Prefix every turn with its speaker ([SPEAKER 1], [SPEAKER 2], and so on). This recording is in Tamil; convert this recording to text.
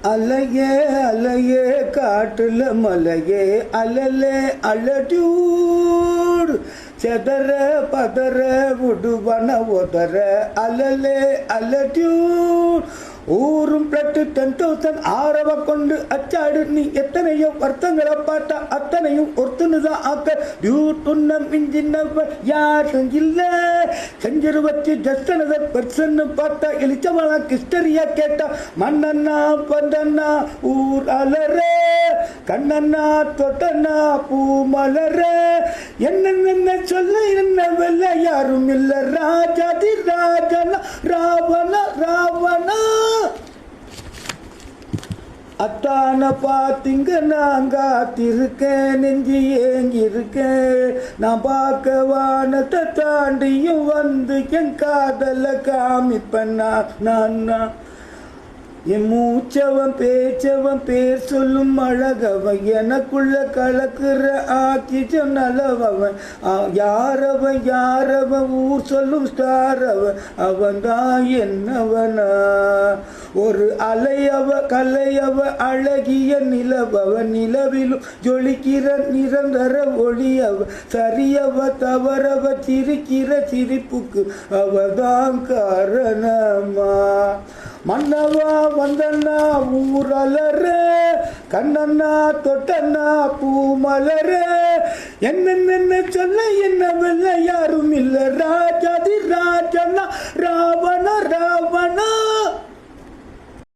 [SPEAKER 1] அலையே அலையே காட்டுல மலையே அலலே அலடியூர் செதற பதற விடுவன உதற அலலே அலடியூர் ஊரும் பிளட்டு 10,000 ஆரவ கொண்டு அச்சாடு நீ எத்தனையோ வருத்தங்களை பார்த்தா அத்தனையும் ஒருத்தனுதான் ஆக்க டியூட்டுன்னம் இன்ஜின்ன யாரும் இல்ல செஞ்சிருவச்சு ஜஸ்டனத பெர்சன்னு பார்த்தா எலிச்சவளா கிஸ்டரியா கேட்டா மண்ணண்ணா பந்தண்ணா ஊர் அலற கண்ணண்ணா தொட்டண்ணா பூ மலர என்ன சொல்ல என்ன வெல்ல யாரும் இல்ல ராஜாதி ராஜனா ராவண ராவணா அத்தான பாத்திங்க நான் காத்திருக்கேன் நெஞ்சி ஏங்கிருக்கேன் நான் பார்க்க வானத்தை தாண்டியும் வந்து என் காதல காமிப்பேன் நான் என் மூச்சவன் பேச்சவன் பேர் சொல்லும் அழகவன் எனக்குள்ள கலக்குற ஆக்கிச்சம் நல்லவன் யாரவன் ஊர் சொல்லும் ஸ்டார் அவன் தான் என்னவனா ஒரு அலையவ கலையவ அழகிய நிலவவ நிலவிலும் ஜொலிக்கிற நிரந்தர ஒளியவ சரியவ தவறவ சிரிக்கிற சிரிப்புக்கு அவதான் காரணமா மன்னவா வந்தண்ணா ஊரலர கண்ணண்ணா தொட்டண்ணா பூ மலர என்ன சொல்ல என்ன வெல்ல யாரும் இல்ல ராஜாதி ராஜனா ராவண ராவணா